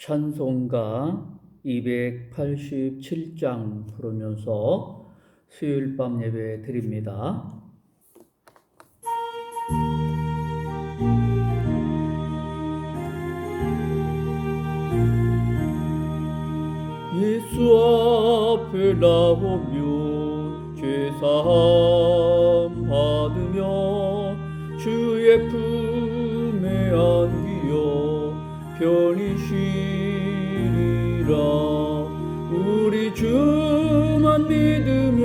찬송가 287장 부르면서 수요일 밤 예배 드립니다. 예수 앞에 나오며 죄사함 받으며 주의 품에 안기어 편히 쉬리라. 우리 주만 믿으며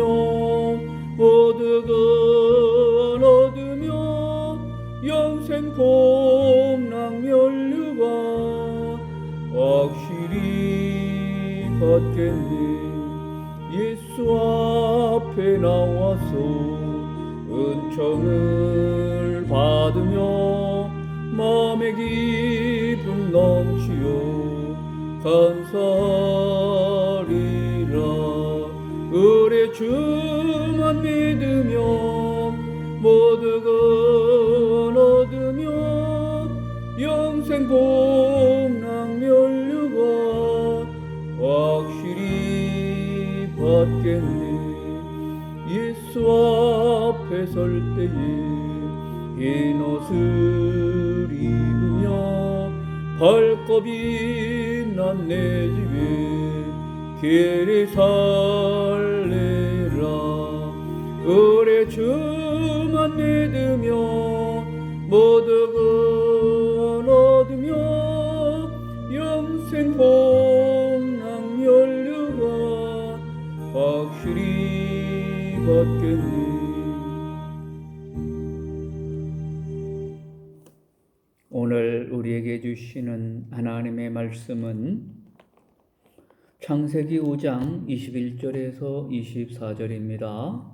모두가 얻으며 영생 복락 면류가 확실히 받겠네. 예수 앞에 나와서 은총을 받으며 마음의 기쁨 넘치어 감사리라. 우리 주만 믿으며 모두가 얻으며 영생 복락 면류가 확실히 받겠네. 예수 앞에 설 때에 흰 옷을 입으며 발굽이 난 내 집에 길이 살래라. 우리 주만 믿으며 모두가 얻으며 영생 복락 면류가 확실히 받겠네. 오늘 우리에게 주시는 하나님의 말씀은 창세기 5장 21절에서 24절입니다.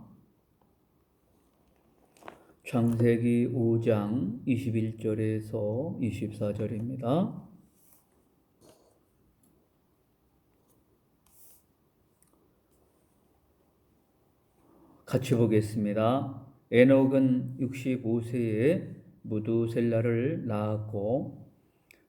창세기 5장 21절에서 24절입니다. 같이 보겠습니다. 에녹은 65세에 무두셀라를 낳았고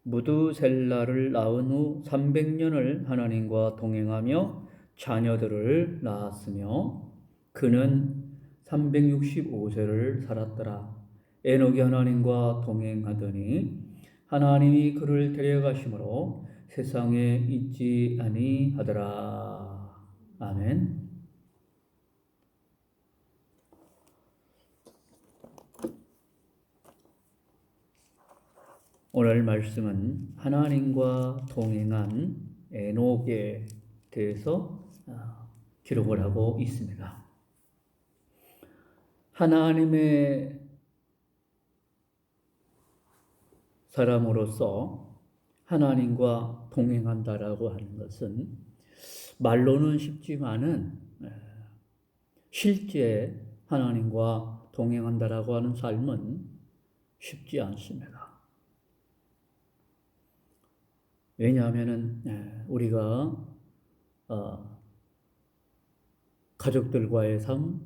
무두셀라를 낳은 후 300년을 하나님과 동행하며 자녀들을 낳았으며 그는 365세를 살았더라. 에녹이 하나님과 동행하더니 하나님이 그를 데려가심으로 세상에 있지 아니하더라. 아멘. 오늘 말씀은 하나님과 동행한 에녹에 대해서 기록을 하고 있습니다. 하나님의 사람으로서 하나님과 동행한다라고 하는 것은 말로는 쉽지만은 실제 하나님과 동행한다라고 하는 삶은 쉽지 않습니다. 왜냐하면은 우리가 가족들과의 삶,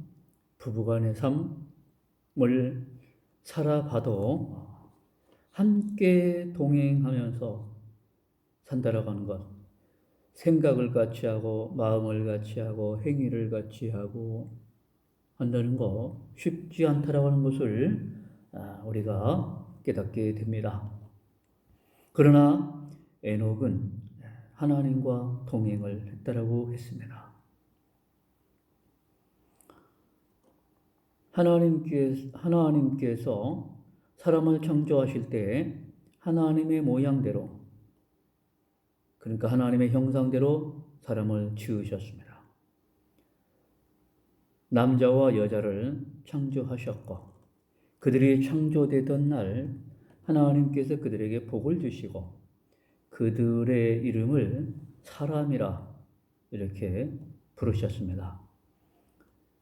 부부간의 삶을 살아봐도 함께 동행하면서 산다라고 하는 것, 생각을 같이 하고 마음을 같이 하고 행위를 같이 하고 한다는 거 쉽지 않다라고 하는 것을 우리가 깨닫게 됩니다. 그러나 에녹은 하나님과 동행을 했다라고 했습니다. 하나님께서 사람을 창조하실 때 하나님의 모양대로, 그러니까 하나님의 형상대로 사람을 지으셨습니다. 남자와 여자를 창조하셨고 그들이 창조되던 날 하나님께서 그들에게 복을 주시고 그들의 이름을 사람이라 이렇게 부르셨습니다.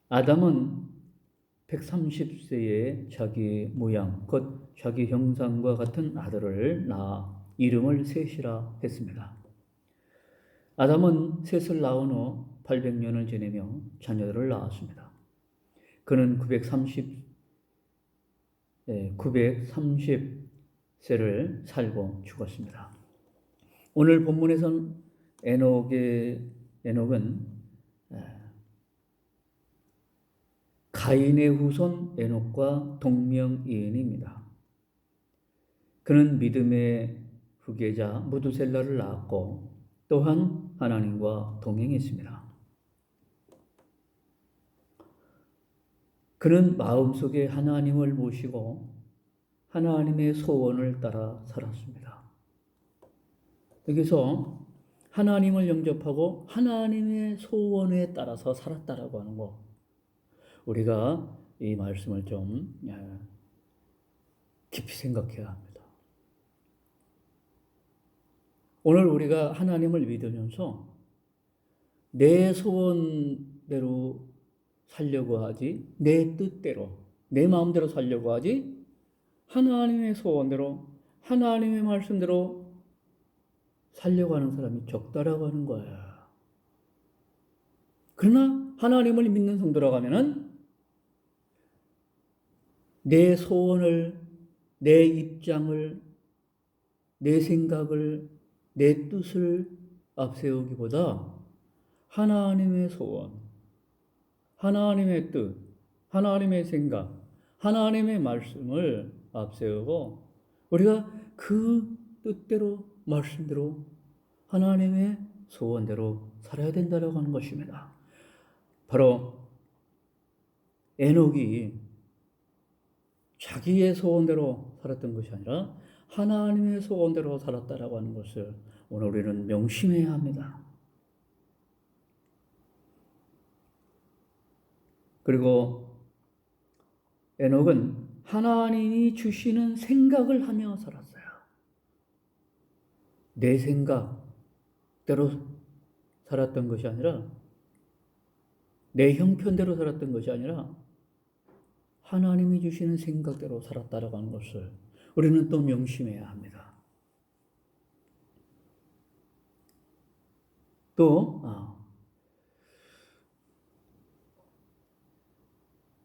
아담은 130세에 자기 모양, 곧 자기 형상과 같은 아들을 낳아 이름을 셋이라 했습니다. 아담은 셋을 낳은 후 800년을 지내며 자녀들을 낳았습니다. 그는 930세를 살고 죽었습니다. 오늘 본문에서는 에녹은 가인의 후손 에녹과 동명이인입니다. 그는 믿음의 후계자 무두셀라를 낳았고 또한 하나님과 동행했습니다. 그는 마음속에 하나님을 모시고 하나님의 소원을 따라 살았습니다. 여기서 하나님을 영접하고 하나님의 소원에 따라서 살았다라고 하는 거, 우리가 이 말씀을 좀 깊이 생각해야 합니다. 오늘 우리가 하나님을 믿으면서 내 소원대로 살려고 하지, 내 뜻대로, 내 마음대로 살려고 하지, 하나님의 소원대로, 하나님의 말씀대로 살려고 하는 사람이 적다라고 하는 거야. 그러나 하나님을 믿는 성도라고 하면은 내 소원을, 내 입장을, 내 생각을, 내 뜻을 앞세우기보다 하나님의 소원, 하나님의 뜻, 하나님의 생각, 하나님의 말씀을 앞세우고 우리가 그 뜻대로, 말씀대로, 하나님의 소원대로 살아야 된다고 하는 것입니다. 바로 에녹이 자기의 소원대로 살았던 것이 아니라 하나님의 소원대로 살았다라고 하는 것을 오늘 우리는 명심해야 합니다. 그리고 에녹은 하나님이 주시는 생각을 하며 살았어요. 내 생각대로 살았던 것이 아니라, 내 형편대로 살았던 것이 아니라 하나님이 주시는 생각대로 살았다라고 하는 것을 우리는 또 명심해야 합니다. 또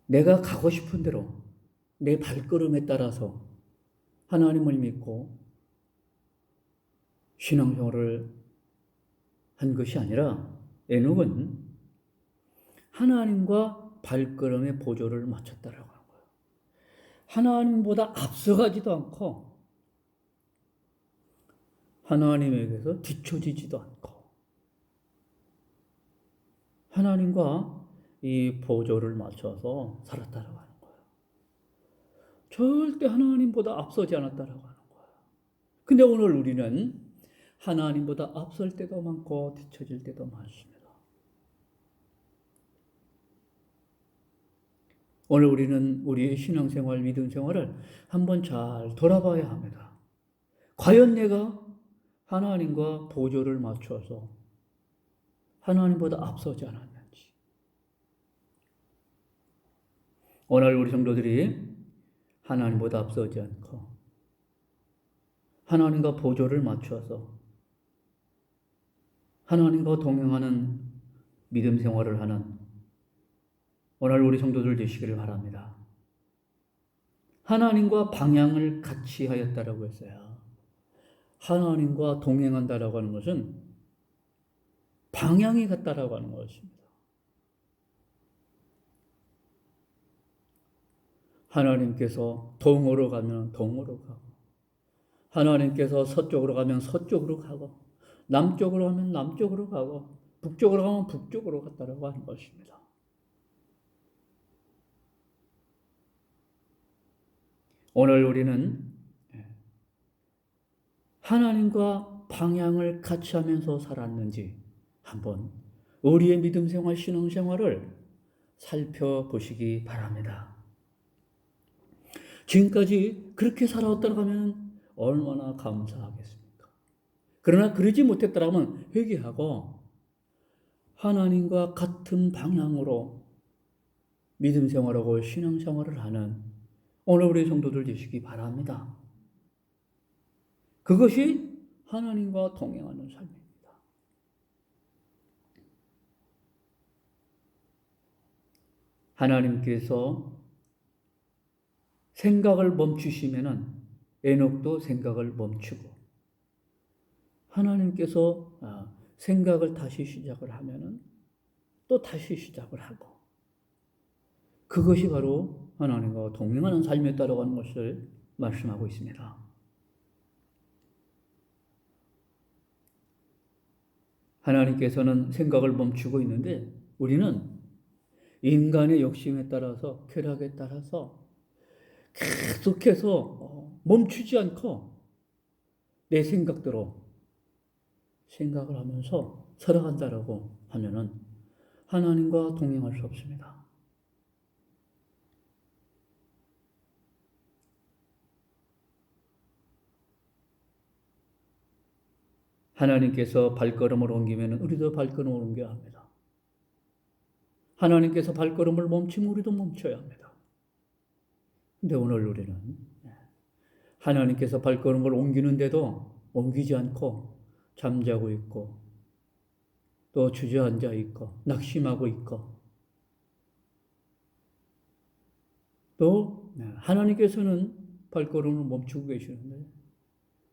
내가 가고 싶은 대로 내 발걸음에 따라서 하나님을 믿고 신앙생활을 한 것이 아니라 에녹은 하나님과 발걸음의 보조를 맞췄다라고 하는 거예요. 하나님보다 앞서가지도 않고 하나님에게서 뒤처지지도 않고 하나님과 이 보조를 맞춰서 살았다라고 하는 거예요. 절대 하나님보다 앞서지 않았다라고 하는 거예요. 근데 오늘 우리는 하나님보다 앞설 때도 많고 뒤처질 때도 많습니다. 오늘 우리는 우리의 신앙생활, 믿음생활을 한번 잘 돌아봐야 합니다. 과연 내가 하나님과 보조를 맞춰서 하나님보다 앞서지 않았는지. 오늘 우리 성도들이 하나님보다 앞서지 않고 하나님과 보조를 맞춰서 하나님과 동행하는 믿음 생활을 하는 오늘 우리 성도들 되시기를 바랍니다. 하나님과 방향을 같이 하였다라고 했어요. 하나님과 동행한다라고 하는 것은 방향이 같다라고 하는 것입니다. 하나님께서 동으로 가면 동으로 가고, 하나님께서 서쪽으로 가면 서쪽으로 가고, 남쪽으로 가면 남쪽으로 가고, 북쪽으로 가면 북쪽으로 갔다라고 하는 것입니다. 오늘 우리는 하나님과 방향을 같이 하면서 살았는지 한번 우리의 믿음 생활, 신앙 생활을 살펴보시기 바랍니다. 지금까지 그렇게 살아왔다고 하면 얼마나 감사하겠습니까? 그러나 그러지 못했다고 하면 회개하고 하나님과 같은 방향으로 믿음 생활하고 신앙 생활을 하는 오늘 우리 성도들 되시기 바랍니다. 그것이 하나님과 동행하는 삶입니다. 하나님께서 생각을 멈추시면은 에녹도 생각을 멈추고, 하나님께서 생각을 다시 시작을 하면은 또 다시 시작을 하고, 그것이 바로 하나님과 동행하는 삶에 따라가는 것을 말씀하고 있습니다. 하나님께서는 생각을 멈추고 있는데 우리는 인간의 욕심에 따라서, 쾌락에 따라서 계속해서 멈추지 않고 내 생각대로 생각을 하면서 살아간다라고 하면은 하나님과 동행할 수 없습니다. 하나님께서 발걸음을 옮기면 우리도 발걸음을 옮겨야 합니다. 하나님께서 발걸음을 멈추면 우리도 멈춰야 합니다. 근데 오늘 우리는 하나님께서 발걸음을 옮기는데도 옮기지 않고 잠자고 있고, 또 주저앉아 있고, 낙심하고 있고, 또 하나님께서는 발걸음을 멈추고 계시는데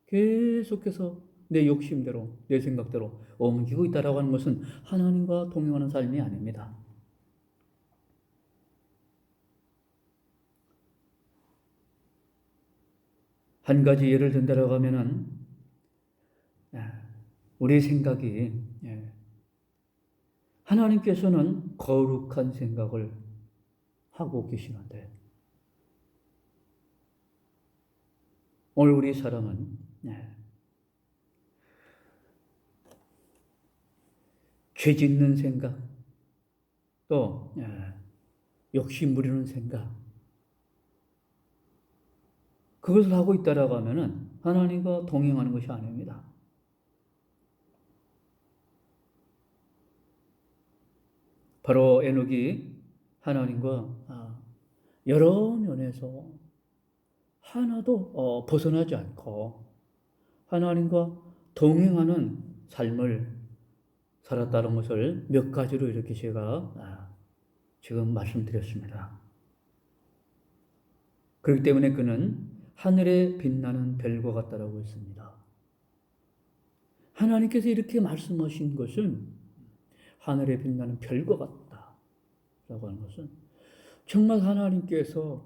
계속해서 내 욕심대로, 내 생각대로 옮기고 있다라고 하는 것은 하나님과 동행하는 삶이 아닙니다. 한 가지 예를 든다라고 하면은 우리 생각이, 하나님께서는 거룩한 생각을 하고 계시는데 오늘 우리 사람은 죄 짓는 생각, 또 욕심 부리는 생각, 그것을 하고 있다라고 하면은 하나님과 동행하는 것이 아닙니다. 바로 에녹이 하나님과 여러 면에서 하나도 벗어나지 않고 하나님과 동행하는 삶을 살았다는 것을 몇 가지로 이렇게 제가 지금 말씀드렸습니다. 그렇기 때문에 그는 하늘에 빛나는 별과 같다라고 했습니다. 하나님께서 이렇게 말씀하신 것은 하늘에 빛나는 별과 같다라고 하는 것은 정말 하나님께서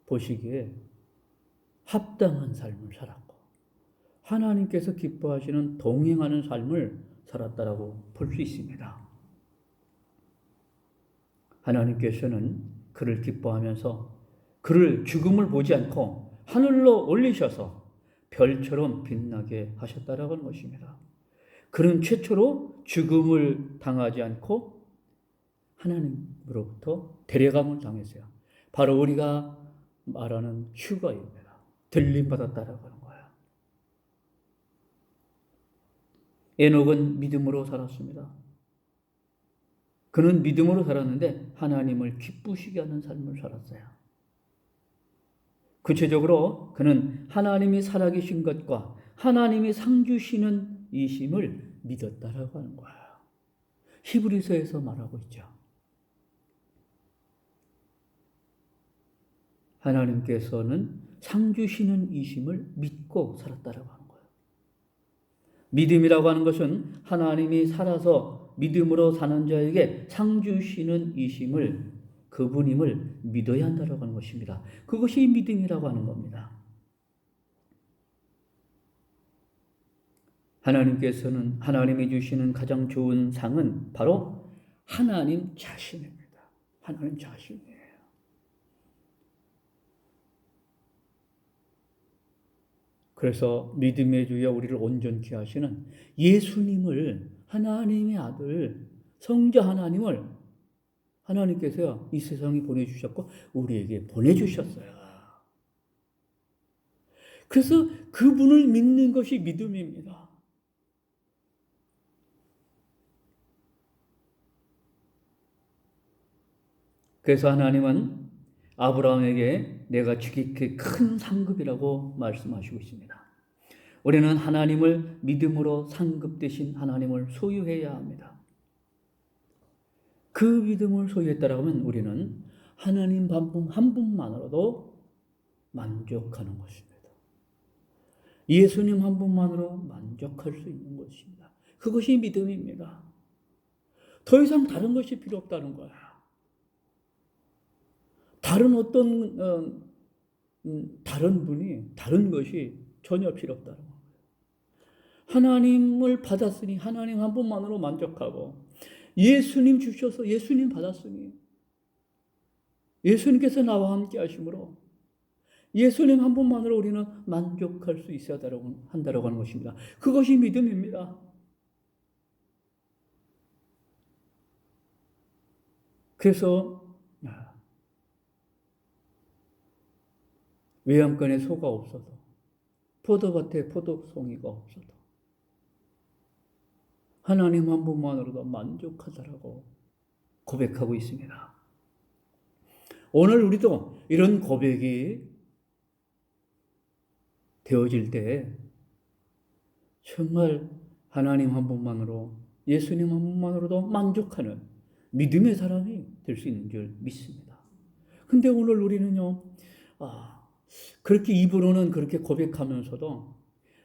보시기에 합당한 삶을 살았고 하나님께서 기뻐하시는 동행하는 삶을 살았다라고 볼 수 있습니다. 하나님께서는 그를 기뻐하면서 그를 죽음을 보지 않고 하늘로 올리셔서 별처럼 빛나게 하셨다라고 하는 것입니다. 그는 최초로 죽음을 당하지 않고 하나님으로부터 데려감을 당했어요. 바로 우리가 말하는 휴거입니다. 들림받았다라고 하는 거예요. 에녹은 믿음으로 살았습니다. 그는 믿음으로 살았는데 하나님을 기쁘시게 하는 삶을 살았어요. 구체적으로 그는 하나님이 살아계신 것과 하나님이 상 주시는 이심을 믿었다라고 하는 거예요. 히브리서에서 말하고 있죠. 하나님께서는 상 주시는 이심을 믿고 살았다라고 하는 거예요. 믿음이라고 하는 것은 하나님이 살아서 믿음으로 사는 자에게 상 주시는 이심을, 그분임을 믿어야 한다라고 하는 것입니다. 그것이 믿음이라고 하는 겁니다. 하나님께서는 하나님이 주시는 가장 좋은 상은 바로 하나님 자신입니다. 하나님 자신이에요. 그래서 믿음의 주여 우리를 온전케 하시는 예수님을, 하나님의 아들 성자 하나님을 하나님께서 이 세상에 보내주셨고 우리에게 보내주셨어요. 그래서 그분을 믿는 것이 믿음입니다. 그래서 하나님은 아브라함에게 내가 지극히 큰 상급이라고 말씀하시고 있습니다. 우리는 하나님을 믿음으로 상급 되신 하나님을 소유해야 합니다. 그 믿음을 소유했다라고 하면 우리는 하나님 한 분만으로도 만족하는 것입니다. 예수님 한 분만으로 만족할 수 있는 것입니다. 그것이 믿음입니다. 더 이상 다른 것이 필요 없다는 거야. 다른 어떤 다른 분이 다른 것이 전혀 필요 없다는 거예요. 하나님을 받았으니 하나님 한 분만으로 만족하고 예수님 주셔서 예수님 받았으니 예수님께서 나와 함께 하심으로 예수님 한 분만으로 우리는 만족할 수 있어야 한다고 하는 것입니다. 그것이 믿음입니다. 그래서 외양간에 소가 없어도 포도밭에 포도송이가 없어도 하나님 한 분만으로도 만족하다라고 고백하고 있습니다. 오늘 우리도 이런 고백이 되어질 때 정말 하나님 한 분만으로 예수님 한 분만으로도 만족하는 믿음의 사람이 될 수 있는 줄 믿습니다. 근데 오늘 우리는요, 그렇게 입으로는 그렇게 고백하면서도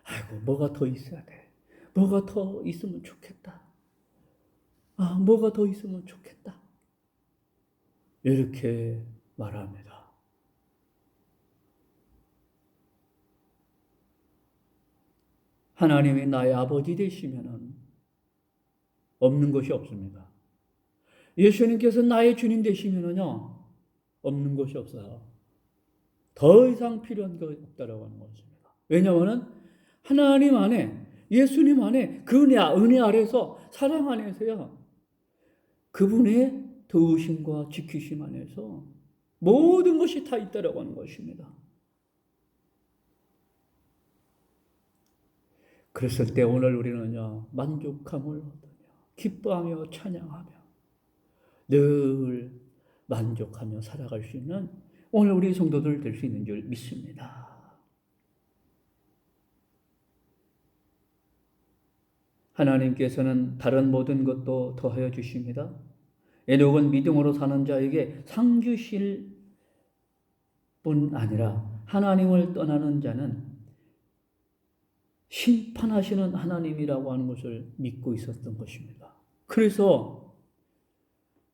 아이고 뭐가 더 있어야 돼. 뭐가 더 있으면 좋겠다. 뭐가 더 있으면 좋겠다. 이렇게 말합니다. 하나님이 나의 아버지 되시면은 없는 것이 없습니다. 예수님께서 나의 주님 되시면은요, 없는 것이 없어요. 더 이상 필요한 것 없다라고 하는 것입니다. 왜냐하면은 하나님 안에, 예수님 안에, 그 은혜 아래서, 사랑 안에서요, 그분의 도우심과 지키심 안에서 모든 것이 다 있다라고 하는 것입니다. 그랬을 때 오늘 우리는요, 만족함을 얻으며, 기뻐하며, 찬양하며, 늘 만족하며 살아갈 수 있는 오늘 우리 성도들 될 수 있는 줄 믿습니다. 하나님께서는 다른 모든 것도 더하여 주십니다. 에녹은 믿음으로 사는 자에게 상 주실 뿐 아니라 하나님을 떠나는 자는 심판하시는 하나님이라고 하는 것을 믿고 있었던 것입니다. 그래서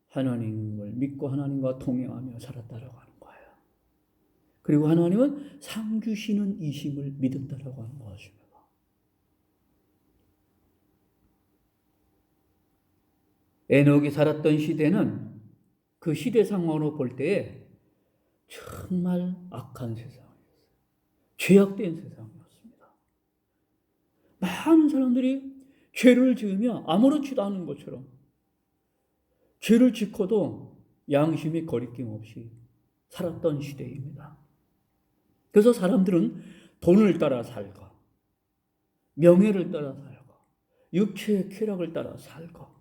하나님을 믿고 하나님과 동행하며 살았다라고 하는 거예요. 그리고 하나님은 상 주시는 이심을 믿었다라고 하는 것입니다. 에녹이 살았던 시대는 그 시대 상황으로 볼 때에 정말 악한 세상이었어요. 죄악된 세상이었습니다. 많은 사람들이 죄를 지으며 아무렇지도 않은 것처럼 죄를 짓고도 양심이 거리낌 없이 살았던 시대입니다. 그래서 사람들은 돈을 따라 살고 명예를 따라 살고 육체의 쾌락을 따라 살고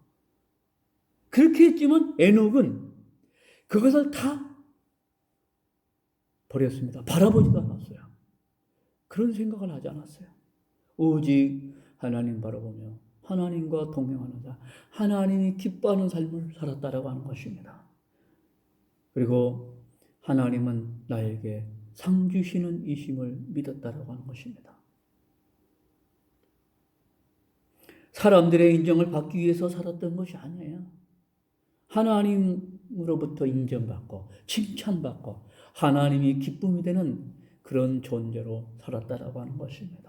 그렇게 했지만 에녹은 그것을 다 버렸습니다. 바라보지도 않았어요. 그런 생각을 하지 않았어요. 오직 하나님 바라보며 하나님과 동행하는 자, 하나님이 기뻐하는 삶을 살았다라고 하는 것입니다. 그리고 하나님은 나에게 상 주시는 이심을 믿었다라고 하는 것입니다. 사람들의 인정을 받기 위해서 살았던 것이 아니에요. 하나님으로부터 인정받고 칭찬받고 하나님이 기쁨이 되는 그런 존재로 살았다라고 하는 것입니다.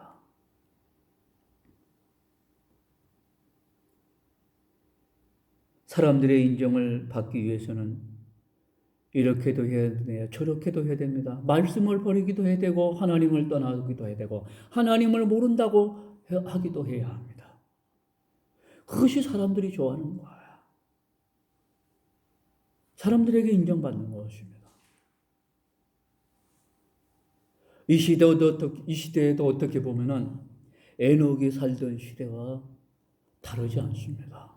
사람들의 인정을 받기 위해서는 이렇게도 해야 돼요. 저렇게도 해야 됩니다. 말씀을 버리기도 해야 되고 하나님을 떠나기도 해야 되고 하나님을 모른다고 하기도 해야 합니다. 그것이 사람들이 좋아하는 거예요. 사람들에게 인정받는 것입니다. 이 시대에도 어떻게 보면은 에녹이 살던 시대와 다르지 않습니다.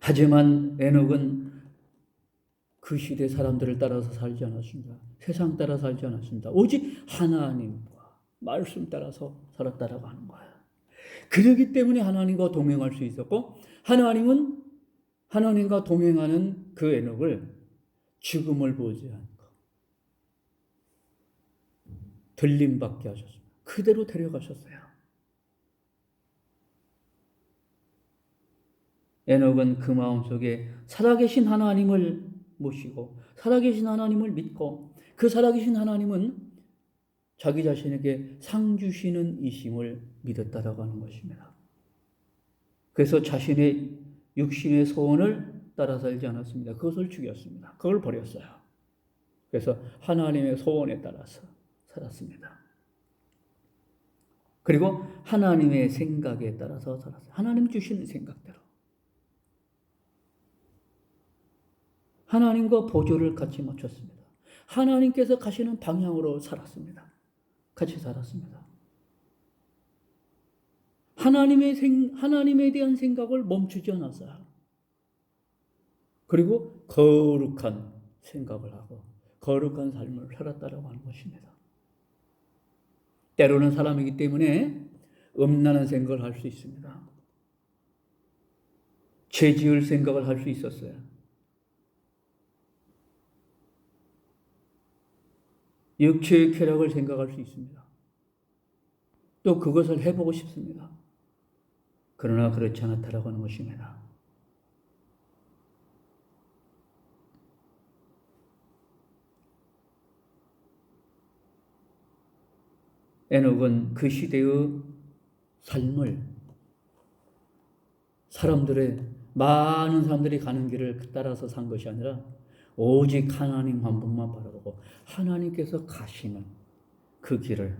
하지만 에녹은 그 시대 사람들을 따라서 살지 않았습니다. 세상 따라 살지 않았습니다. 오직 하나님과 말씀 따라서 살았다라고 하는 거예요. 그렇기 때문에 하나님과 동행할 수 있었고 하나님은 하나님과 동행하는 그 에녹을 죽음을 보지 않고 들림받게 하셨습니다. 그대로 데려가셨어요. 에녹은 그 마음속에 살아계신 하나님을 모시고 살아계신 하나님을 믿고 그 살아계신 하나님은 자기 자신에게 상 주시는 이심을 믿었다라고 하는 것입니다. 그래서 자신의 육신의 소원을 따라 살지 않았습니다. 그것을 죽였습니다. 그걸 버렸어요. 그래서 하나님의 소원에 따라서 살았습니다. 그리고 하나님의 생각에 따라서 살았어요. 하나님 주시는 생각대로. 하나님과 보조를 같이 맞췄습니다. 하나님께서 가시는 방향으로 살았습니다. 같이 살았습니다. 하나님에 대한 생각을 멈추지 않았어요. 그리고 거룩한 생각을 하고 거룩한 삶을 살았다라고 하는 것입니다. 때로는 사람이기 때문에 음란한 생각을 할 수 있습니다. 죄 지을 생각을 할 수 있었어요. 육체의 쾌락을 생각할 수 있습니다. 또 그것을 해보고 싶습니다. 그러나 그렇지 않았다라고 하는 것입니다. 에녹은 그 시대의 삶을 많은 사람들이 가는 길을 따라서 산 것이 아니라 오직 하나님 한 분만 바라보고 하나님께서 가시는 그 길을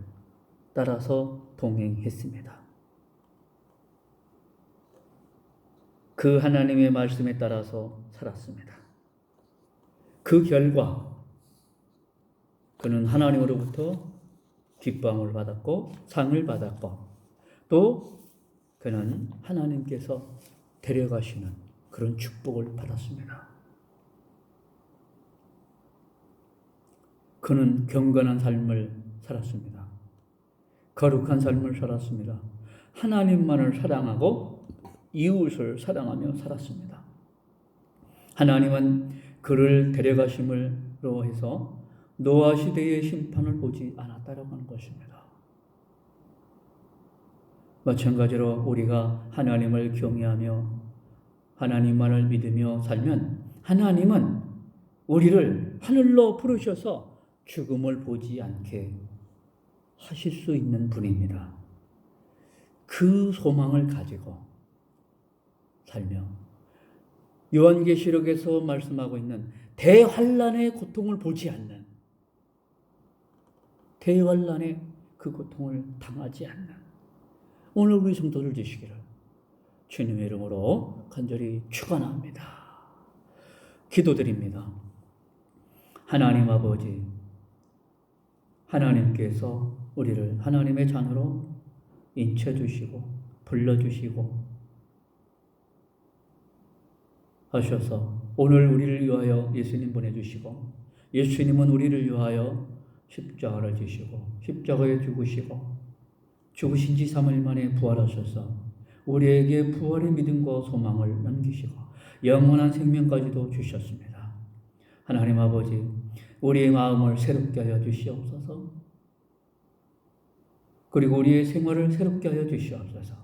따라서 동행했습니다. 그 하나님의 말씀에 따라서 살았습니다. 그 결과 그는 하나님으로부터 기쁨을 받았고 상을 받았고 또 그는 하나님께서 데려가시는 그런 축복을 받았습니다. 그는 경건한 삶을 살았습니다. 거룩한 삶을 살았습니다. 하나님만을 사랑하고 이웃을 사랑하며 살았습니다. 하나님은 그를 데려가심으로 해서 노아 시대의 심판을 보지 않았다라고 하는 것입니다. 마찬가지로 우리가 하나님을 경외하며 하나님만을 믿으며 살면 하나님은 우리를 하늘로 부르셔서 죽음을 보지 않게 하실 수 있는 분입니다. 그 소망을 가지고 살며 요한계시록에서 말씀하고 있는 대환란의 고통을 보지 않는 대환란의 그 고통을 당하지 않는 오늘 우리 성도들 되시기를 주님의 이름으로 간절히 축원합니다. 기도드립니다. 하나님 아버지, 하나님께서 우리를 하나님의 자녀로 인쳐주시고 불러주시고 하셔서 오늘 우리를 위하여 예수님 보내주시고 예수님은 우리를 위하여 십자가를 지시고 십자가에 죽으시고 죽으신 지 3일 만에 부활하셔서 우리에게 부활의 믿음과 소망을 남기시고 영원한 생명까지도 주셨습니다. 하나님 아버지, 우리의 마음을 새롭게 하여 주시옵소서. 그리고 우리의 생활을 새롭게 하여 주시옵소서.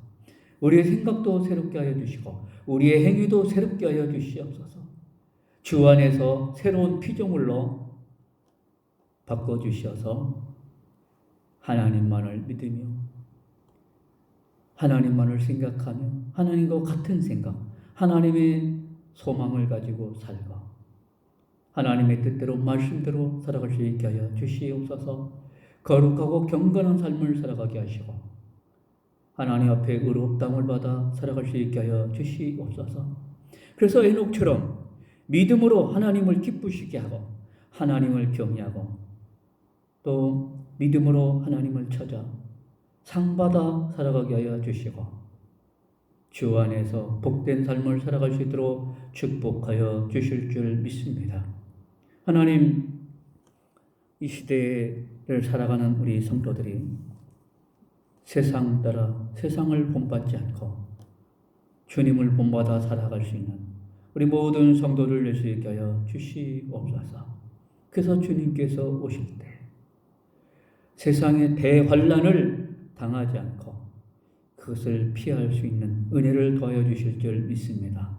우리의 생각도 새롭게 하여 주시고 우리의 행위도 새롭게 하여 주시옵소서. 주 안에서 새로운 피조물로 바꿔주셔서 하나님만을 믿으며 하나님만을 생각하며 하나님과 같은 생각, 하나님의 소망을 가지고 살고 하나님의 뜻대로 말씀대로 살아갈 수 있게 하여 주시옵소서. 거룩하고 경건한 삶을 살아가게 하시고 하나님 앞에 의롭다함을 받아 살아갈 수 있게 하여 주시옵소서. 그래서 에녹처럼 믿음으로 하나님을 기쁘시게 하고 하나님을 경외하고 또 믿음으로 하나님을 찾아 상받아 살아가게 하여 주시고 주 안에서 복된 삶을 살아갈 수 있도록 축복하여 주실 줄 믿습니다. 하나님, 이 시대를 살아가는 우리 성도들이 세상 따라 세상을 본받지 않고 주님을 본받아 살아갈 수 있는 우리 모든 성도를 낼 수 있게 하여 주시옵소서. 그래서 주님께서 오실 때 세상의 대환란을 당하지 않고 그것을 피할 수 있는 은혜를 더하여 주실 줄 믿습니다.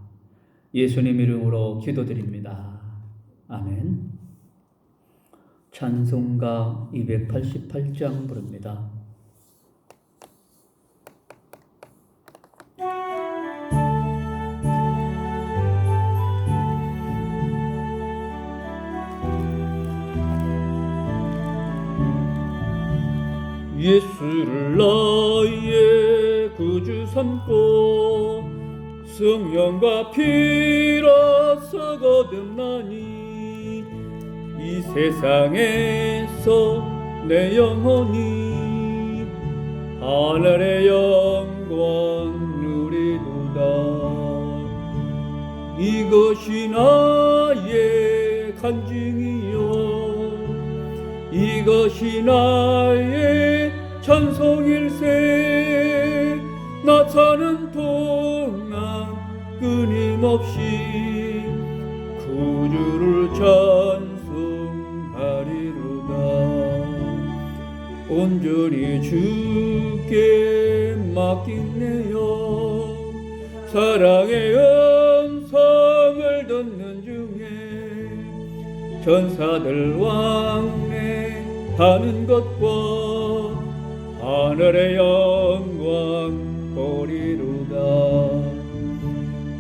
예수님 이름으로 기도드립니다. 아멘. 찬송가 288장 부릅니다. 예수를 나의 구주 삼고 성령과 피로서 거듭나니 이 세상에서 내 영혼이 하늘의 영광 누리도다. 이것이 나의 간증이요 이것이 나의 찬송일세. 나 사는 동안 끊임없이 구주를 찬송하리로다. 온전히 주께 맡기네요. 사랑의 음성을 듣는 중에 전사들 왕래하는 것과 하늘의 영광 보리로다.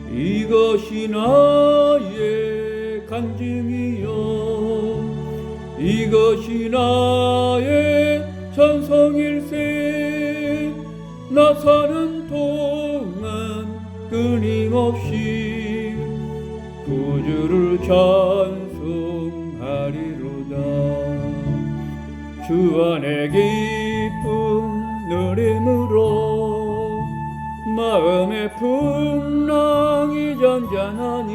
이것이 나의 간증이요 이것이 나의 찬송일세. 나 사는 동안 끊임없이 구주를 찬송하리로다. 주 안에 기쁜 누림으로 마음의 풍랑이 잔잔하니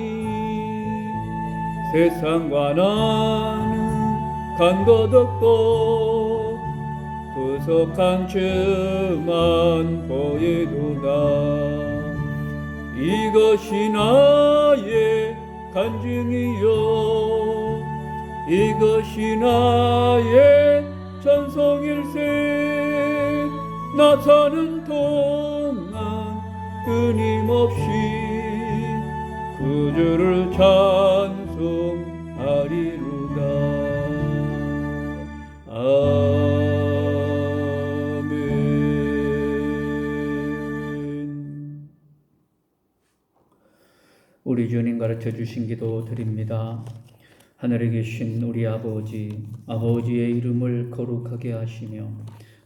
세상과 나는 간 것 없고 구속한 주만 보이도다. 이것이 나의 간증이요 이것이 나의 찬송일세. 나 사는 동안 끊임없이 구주를 찬송하리로다. 아멘. 우리 주님 가르쳐 주신 기도 드립니다. 하늘에 계신 우리 아버지, 아버지의 이름을 거룩하게 하시며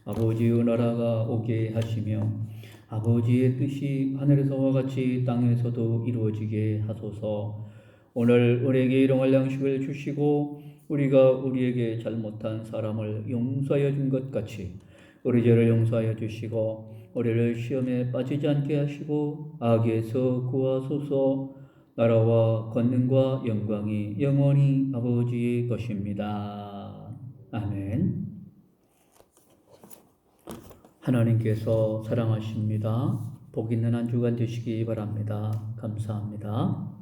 아버지의 나라가 오게 하시며 아버지의 뜻이 하늘에서와 같이 땅에서도 이루어지게 하소서. 오늘 우리에게 일용할 양식을 주시고 우리가 우리에게 잘못한 사람을 용서하여 준 것 같이 우리 죄를 용서하여 주시고 우리를 시험에 빠지지 않게 하시고 악에서 구하소서. 나라와 권능과 영광이 영원히 아버지의 것입니다. 아멘. 하나님께서 사랑하십니다. 복 있는 한 주간 되시기 바랍니다. 감사합니다.